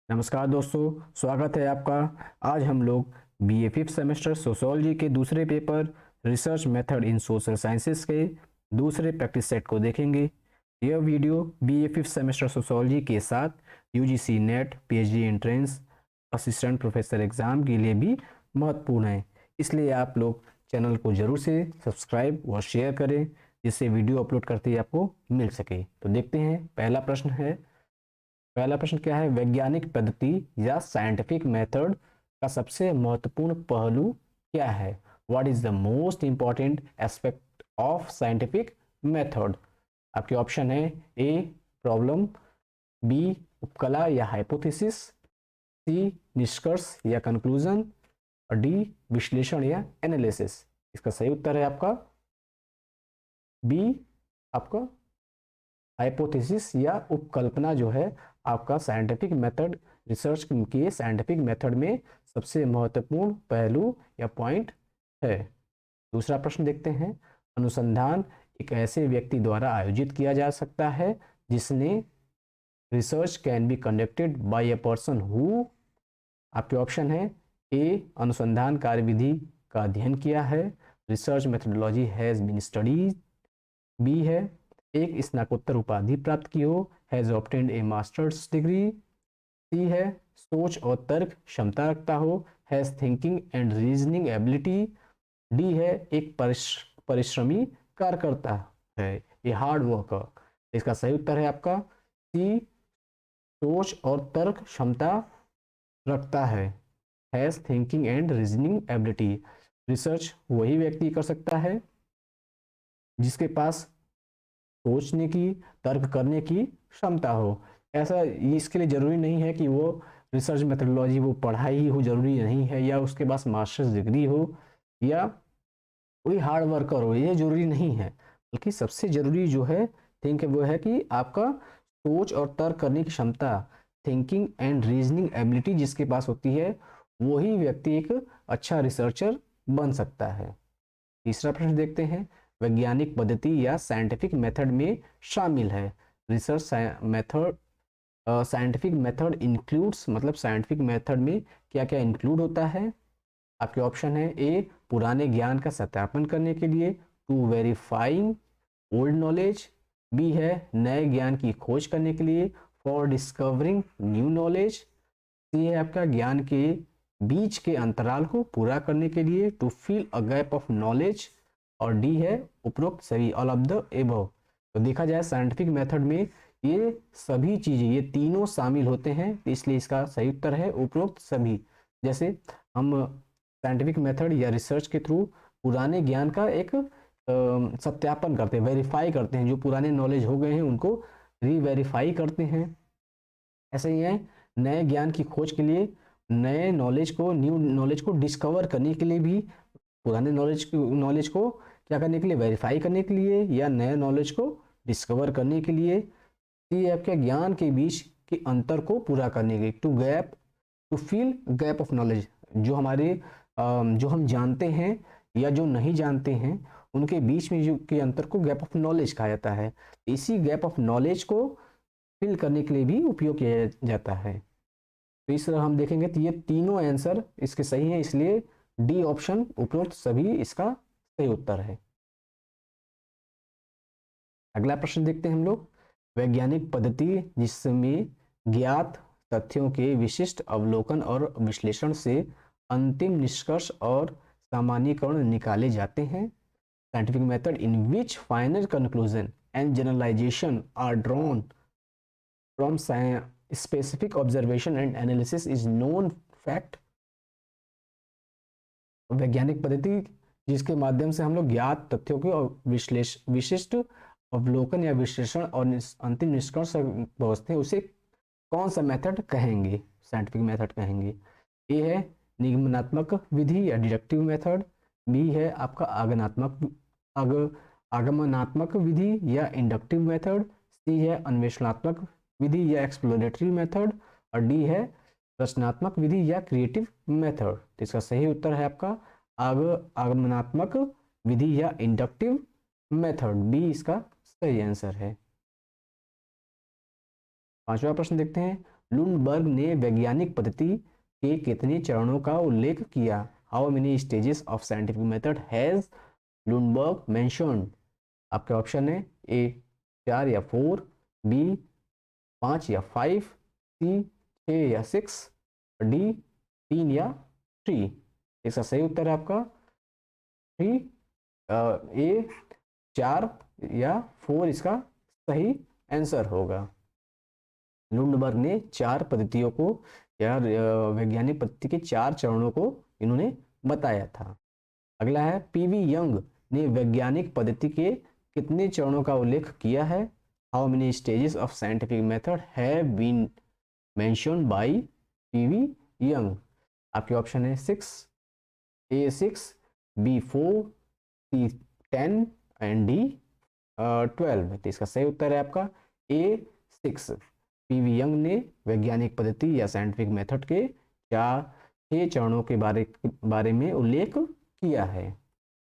नमस्कार दोस्तों, स्वागत है आपका। आज हम लोग बीए फिफ्थ सेमेस्टर सोशियोलॉजी के दूसरे paper research method in social sciences के दूसरे प्रैक्टिस सेट को देखेंगे। यह video BA fifth semester sociology के साथ UGC net PhD entrance assistant professor exam के लिए भी महत्वपूर्ण है, इसलिए आप लोग चैनल को जरूर से सब्सक्राइब और शेयर करें, जिससे वीडियो अपलोड करते ही आपको मिल सके। तो देखते हैं, पहला प्रश्न क्या है। वैज्ञानिक पद्धति या साइंटिफिक मेथड का सबसे महत्वपूर्ण पहलू क्या है? What is the most important aspect of scientific method? आपके ऑप्शन है ए प्रॉब्लम, बी उपकला या हाइपोथेसिस, सी निष्कर्ष या कंक्लूजन और डी विश्लेषण या एनालिसिस। इसका सही उत्तर है आपका बी, आपका हाइपोथेसिस या उपकल्पना जो है आपका साइंटिफिक मेथड, रिसर्च के साइंटिफिक मेथड में सबसे महत्वपूर्ण पहलू या पॉइंट है। दूसरा प्रश्न देखते हैं। अनुसंधान एक ऐसे व्यक्ति द्वारा आयोजित किया जा सकता है जिसने research can be conducted by a person who. आपके ऑप्शन है ए अनुसंधान कार्यविधि का अध्ययन किया है, research methodology has been studies. B है एक स्नातकोत्तर उपाधि प्राप्त की हो, has obtained a masters degree. C है सोच और तर्क क्षमता रखता हो, has thinking and reasoning ability. D है एक परिश्रमी कार्यकर्ता है, ए हार्ड वर्कर। इसका सही उत्तर है आपका सी, सोच और तर्क क्षमता रखता है, has thinking and reasoning ability. Research वही व्यक्ति कर सकता है जिसके पास सोचने की, तर्क करने की क्षमता हो। ऐसा इसके लिए जरूरी नहीं है कि वो रिसर्च मेथोडोलॉजी वो पढ़ाई ही हो, जरूरी नहीं है, या उसके पास मास्टर्स डिग्री हो या कोई हार्ड वर्कर हो, ये जरूरी नहीं है। बल्कि सबसे जरूरी जो है थिंक वो है कि आपका सोच और तर्क करने की क्षमता, थिंकिंग एंड रीजनिंग एबिलिटी जिसके पास होती है, वही व्यक्ति एक अच्छा रिसर्चर बन सकता है। तीसरा प्रश्न देखते हैं। वैज्ञानिक पद्धति या साइंटिफिक मेथड में शामिल है। Research method, scientific method includes, मतलब साइंटिफिक मेथड में क्या क्या इंक्लूड होता है? आपके ऑप्शन है ए पुराने ज्ञान का सत्यापन करने के लिए, to verifying old knowledge. B है नए ज्ञान की खोज करने के लिए, for discovering new knowledge. C है आपका ज्ञान के बीच के अंतराल को पूरा करने के लिए, to fill a gap of knowledge. और डी है उपरोक्त सभी, ऑल ऑफ द एबव। तो देखा जाए साइंटिफिक मेथड में ये सभी चीजें, ये तीनों शामिल होते हैं, तो इसलिए इसका सही उत्तर है उपरोक्त सभी। जैसे हम साइंटिफिक मेथड या रिसर्च के थ्रू पुराने ज्ञान का एक सत्यापन करते हैं, वेरीफाई करते हैं, जो पुराने नॉलेज हो गए हैं उनको रीवेरीफाई करते हैं। ऐसे ही है नए ज्ञान की खोज के लिए, नए नॉलेज को, न्यू नॉलेज को डिस्कवर करने के लिए भी, पुराने नॉलेज को क्या करने के लिए, वेरीफाई करने के लिए या नए नॉलेज को डिस्कवर करने के लिए। ये आपके ज्ञान के बीच के अंतर को पूरा करने के लिए, to fill gap of knowledge, जो हमारे जो हम जानते हैं या जो नहीं जानते हैं उनके बीच में जो के अंतर को गैप ऑफ नॉलेज कहा जाता है। इसी गैप ऑफ नॉलेज को फिल करने के लिए भी उपयोग किया जाता है। तो इस तरह हम देखेंगे तो ये तीनों आंसर इसके सही हैं, इसलिए डी ऑप्शन उपरोक्त सभी इसका सही उत्तर है। अगला प्रश्न देखते हैं हम लोग। वैज्ञानिक पद्धति जिसमें ज्ञात तथ्यों के विशिष्ट अवलोकन और विश्लेषण से अंतिम निष्कर्ष और सामान्यीकरण निकाले जाते हैं। Scientific method in which final conclusion and generalization are drawn from specific observation and analysis is known fact. वैज्ञानिक पद्धति जिसके माध्यम से हम लोग ज्ञात तथ्यों के विशिष्ट अवलोकन या विश्लेषण और अंतिम निष्कर्ष पहुंचते हैं, उसे कौन सा मेथड कहेंगे? साइंटिफिक मेथड कहेंगे। ए है निगमनात्मक विधि या डिडक्टिव मेथड। बी है आपका आगमनात्मक विधि या इंडक्टिव मेथड। सी है अन्वेषणात्मक विधि या एक्सप्लोरेटरी मेथड। और डी है रचनात्मक विधि या क्रिएटिव मेथड। तो इसका सही उत्तर है आपका आगमनात्मक विधि या इंडक्टिव मेथड, बी इसका सही आंसर है। पांचवा प्रश्न देखते हैं। लुंडबर्ग ने वैज्ञानिक पद्धति के कितने चरणों का उल्लेख किया? How many stages of scientific method has Lundberg mentioned? आपके ऑप्शन है ए 4 या 4, बी 5 या 5, सी 6 या 6, डी 3 या 3। इसका सही उत्तर है आपका 3, ए 4 या 4 इसका सही आंसर होगा। लुंडबर्ग ने 4 पद्धतियों को या वैज्ञानिक पद्धति के 4 चरणों को इन्होंने बताया था। अगला है पीवी यंग ने वैज्ञानिक पद्धति के कितने चरणों का उल्लेख किया है? How many stages of scientific method have been mentioned by PV Young? आपके ऑप्शन है 6, A 6, B 4, C 10 and D 12। तो इसका सही उत्तर है आपका ए 6। पीवी यंग ने वैज्ञानिक पद्धति या साइंटिफिक मेथड के 6 चरणों के बारे में उल्लेख किया है।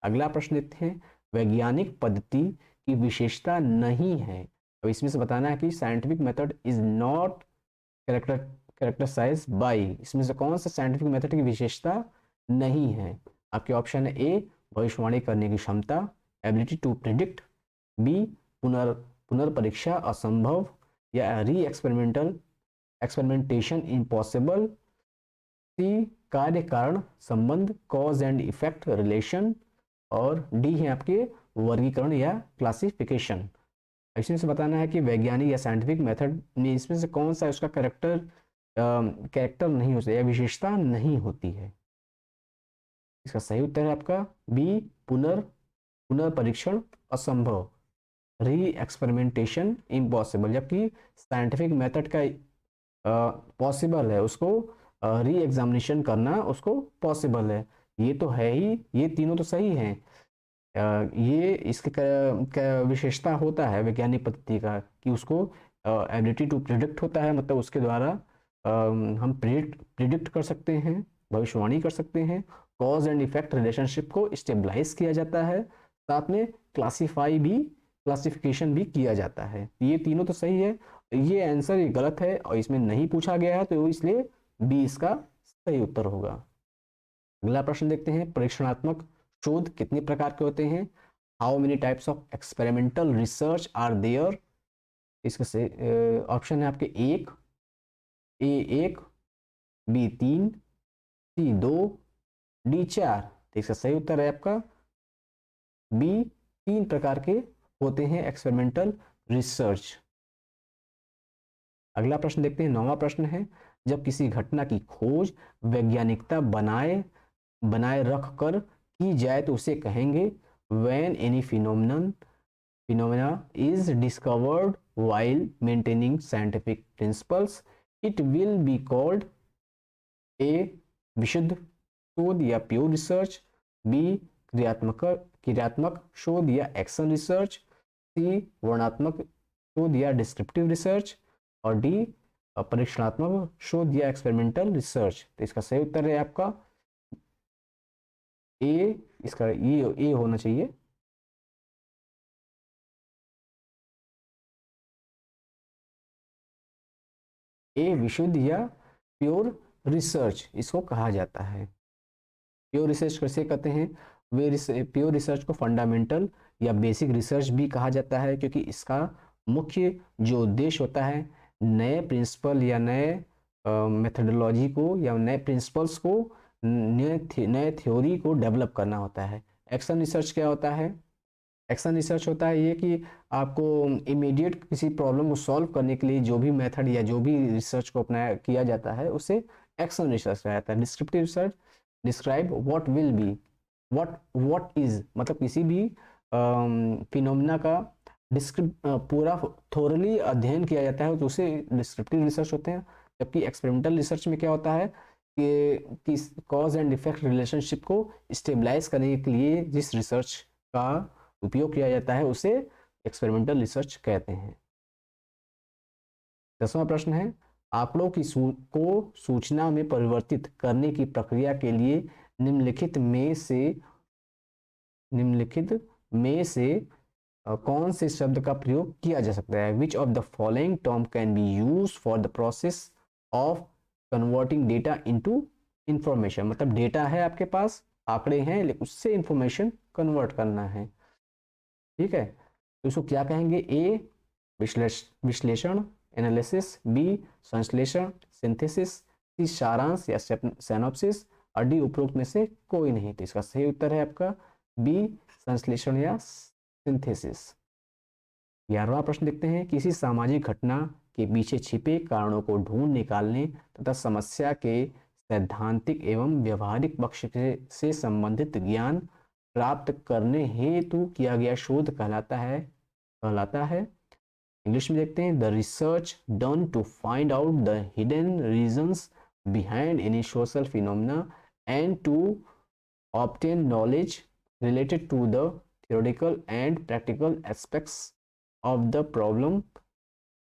अगला प्रश्न देखते हैं, वैज्ञानिक पद्धति की विशेषता नहीं है। अब इसमें से बताना है कि scientific method is not characterized by, इसमें से कौन सा साइंटिफिक मेथड की विशेषता नहीं है? आपके ऑप्शन है ए भविष्यवाणी करने की क्षमता, एबिलिटी टू प्रिडिक्ट, बी पुनर्परीक्षा असंभव या एक्सपेरिमेंटेशन इम्पॉसिबल, सी कार्य कारण संबंध कॉज एंड इफेक्ट रिलेशन, और डी है आपके वर्गीकरण या क्लासिफिकेशन। इसमें से बताना है कि वैज्ञानिक या साइंटिफिक मेथड में इसमें से कौन सा उसका कैरेक्टर नहीं होता या विशेषता नहीं होती है। इसका सही उत्तर है आपका बी पुनर्परीक्षण असंभव, री एक्सपेरिमेंटेशन इम्पॉसिबल। जबकि साइंटिफिक मेथड का पॉसिबल है, उसको री एग्जामिनेशन करना उसको पॉसिबल है। ये तो है ही, ये तीनों तो सही हैं। ये इसके विशेषता होता है वैज्ञानिक पद्धति का कि उसको एबिलिटी टू प्रिडिक्ट होता है, मतलब उसके द्वारा हम प्रिडिक्ट कर सकते हैं, भविष्यवाणी कर सकते हैं। कॉज एंड इफेक्ट रिलेशनशिप को स्टेबलाइज किया जाता है, साथ में क्लासिफिकेशन भी किया जाता है। ये तीनों तो सही है, ये आंसर ये गलत है और इसमें नहीं पूछा गया है, तो इसलिए बी इसका सही उत्तर होगा। अगला प्रश्न देखते हैं, परीक्षणात्मक शोध कितने प्रकार के होते हैं? How many types of experimental research are there? इसके ऑप्शन है आपके ए 1, बी 3, सी 2, डी 4। तो इसका सही उत्तर है आपका बी 3 प्रकार के होते हैं एक्सपेरिमेंटल रिसर्च। अगला प्रश्न देखते हैं, 9वां प्रश्न है, जब किसी घटना की खोज वैज्ञानिकता बनाए रख कर की जाए तो उसे कहेंगे? When any phenomena is discovered while maintaining scientific principles it will be called a विशुद्ध शोध या प्योर रिसर्च, बी क्रियात्मक शोध या एक्शन रिसर्च, सी वर्णनात्मक शोध या डिस्क्रिप्टिव रिसर्च, और डी परीक्षणात्मक शोध या एक्सपेरिमेंटल रिसर्च। तो इसका सही उत्तर है आपका ए, इसका ए होना चाहिए। ए विशुद्ध या प्योर रिसर्च इसको कहा जाता है। प्योर रिसर्च कैसे कहते हैं? प्योर रिसर्च को फंडामेंटल या बेसिक रिसर्च भी कहा जाता है, क्योंकि इसका मुख्य जो उद्देश्य होता है नए प्रिंसिपल या नए मेथडोलॉजी को या नए प्रिंसिपल्स को, नए थ्योरी को डेवलप करना होता है। एक्शन रिसर्च क्या होता है? एक्शन रिसर्च होता है ये कि आपको इमीडिएट किसी प्रॉब्लम को सॉल्व करने के लिए जो भी मेथड या जो भी रिसर्च को अपनाया किया जाता है उसे एक्शन रिसर्च कहा जाता है। Descriptive research describe what will be, what is, मतलब किसी भी फिनोमिना का पूरा थोरली अध्ययन किया जाता है तो उसे डिस्क्रिप्टिव रिसर्च होते हैं। जबकि एक्सपेरिमेंटल रिसर्च में क्या होता है कि कॉज एंड इफेक्ट रिलेशनशिप को स्टेबलाइज करने के लिए जिस रिसर्च का उपयोग किया जाता है उसे एक्सपेरिमेंटल रिसर्च कहते हैं। 10वां प्रश्न है, आंकड़ों की को सूचना में परिवर्तित करने की प्रक्रिया के लिए निम्नलिखित में से कौन से शब्द का प्रयोग किया जा सकता है? Which of the following term can be use for the process of converting data into information, मतलब डेटा है आपके पास, आंकड़े हैं, लेकिन उससे इंफॉर्मेशन कन्वर्ट करना है। ठीक है, तो इसको क्या कहेंगे? ए विश्लेषण एनालिसिस, बी संश्लेषण सिंथेसिस, सी सारांश या सिनॉप्सिस, और डी उपरोक्त में से कोई नहीं। तो इसका सही उत्तर है आपका बी संश्लेषण या सिंथेसिस। 11वां प्रश्न देखते हैं, किसी सामाजिक घटना के पीछे छिपे कारणों को ढूंढ निकालने तथा समस्या के सैद्धांतिक एवं व्यवहारिक पक्ष से संबंधित ज्ञान प्राप्त करने हेतु किया गया शोध कहलाता है। इंग्लिश में देखते हैं, the research done to find out the hidden reasons behind any social phenomena and to obtain knowledge related to the theoretical and practical aspects of the problem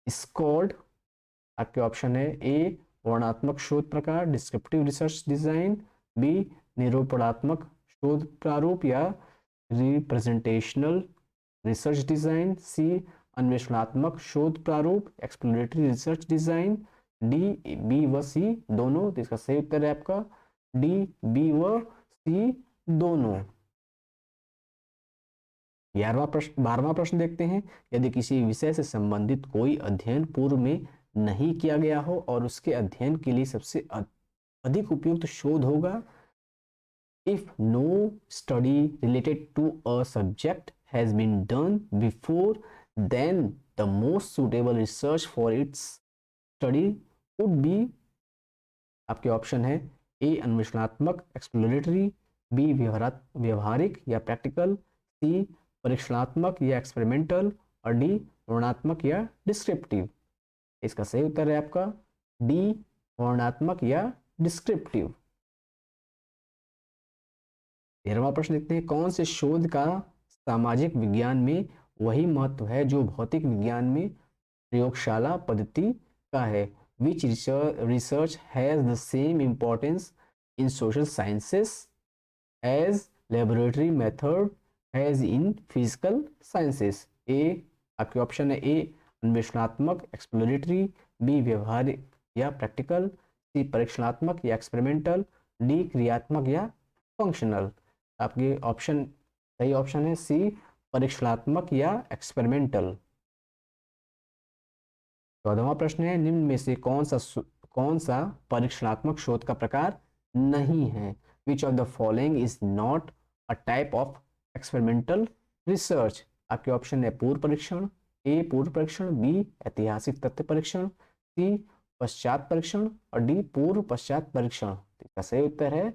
is called, आपके ऑप्शन है A वर्णनात्मक शोध प्रकार descriptive research design, B निरूपणात्मक शोध प्रारूप या representational research design, C अन्वेषणात्मक शोध प्रारूप exploratory research design, D B व सी दोनों। तो इसका सही उत्तर है आपका डी बी व सी दोनों। 12वां प्रश्न देखते हैं, यदि किसी विषय से संबंधित कोई अध्ययन पूर्व में नहीं किया गया हो और उसके अध्ययन के लिए सबसे अधिक उपयुक्त शोध होगा, if no study related to a subject has been done before, then the most suitable research for its study would be, आपके ऑप्शन है ए अन्वेषणात्मक एक्सप्लोरेटरी, बी व्यवहारिक या प्रैक्टिकल, सी परीक्षणात्मक या एक्सपेरिमेंटल, और डी वर्णनात्मक या डिस्क्रिप्टिव। इसका सही उत्तर है आपका डी वर्णनात्मक या डिस्क्रिप्टिव। 13वां प्रश्न देखते हैं, कौन से शोध का सामाजिक विज्ञान में वही महत्व है जो भौतिक विज्ञान में प्रयोगशाला पद्धति का है? Which research has the same importance in social sciences as laboratory method has in physical sciences? A, आपके ऑप्शन है ए अन्वेषणात्मक एक्सप्लोरेटरी, बी व्यवहारिक या प्रैक्टिकल, सी परीक्षणात्मक या एक्सपेरिमेंटल, डी क्रियात्मक या फंक्शनल। आपके ऑप्शन सही ऑप्शन है सी परीक्षणात्मक या एक्सपेरिमेंटल। 14वां प्रश्न है, निम्न में से कौन सा परीक्षणात्मक शोध का प्रकार नहीं है? Which of the following is not a type of experimental research? आपके ऑप्शन है पूर्व परीक्षण, ए पूर्व परीक्षण, बी ऐतिहासिक तथ्य परीक्षण, सी पश्चात परीक्षण, और डी पूर्व पश्चात परीक्षण। इसका सही उत्तर है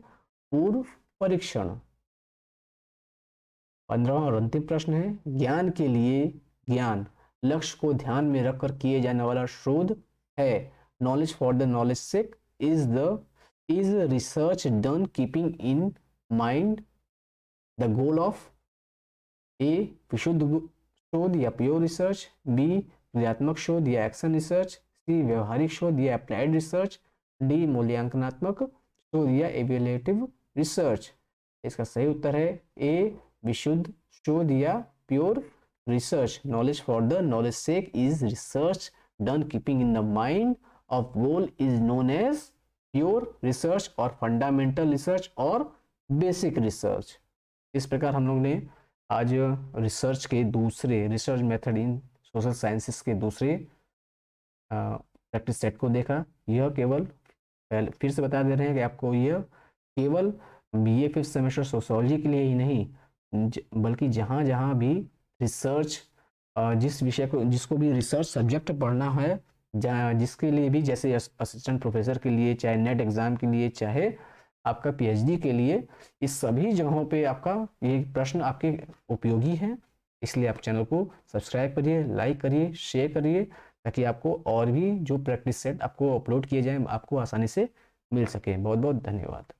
पूर्व परीक्षण। 15वां और अंतिम प्रश्न है, ज्ञान लक्ष्य को ध्यान में रखकर किए जाने वाला शोध है। Knowledge for the knowledge sake is research done keeping in mind the goal of a विशुद्ध शोध या प्योर रिसर्च, बी क्रियात्मक शोध या एक्शन रिसर्च, सी व्यवहारिक शोध या अप्लाइड रिसर्च, डी मूल्यांकनात्मक शोध या एवेल्युएटिव रिसर्च। इसका सही उत्तर है ए विशुद्ध शोध या pure research. Knowledge for the knowledge sake is research done keeping in the mind of goal is known as pure research और फंडामेंटल रिसर्च और बेसिक रिसर्च। इस प्रकार हम लोग ने आज research method in social sciences के दूसरे प्रैक्टिस सेट को देखा। यह केवल फिर से बता दे रहे हैं कि आपको यह केवल बीए 5th सेमेस्टर सोशियोलॉजी के लिए ही नहीं, बल्कि जहाँ भी रिसर्च जिस विषय को जिसको भी रिसर्च सब्जेक्ट पढ़ना है, जिसके लिए भी, जैसे असिस्टेंट प्रोफेसर के लिए, चाहे नेट एग्जाम के लिए, चाहे आपका पीएचडी के लिए, इस सभी जगहों पे आपका ये प्रश्न आपके उपयोगी हैं। इसलिए आप चैनल को सब्सक्राइब करिए, लाइक करिए, शेयर करिए, ताकि आपको और भी जो प्रैक्टिस सेट आपको अपलोड किए जाएं आपको आसानी से मिल सके। बहुत बहुत धन्यवाद।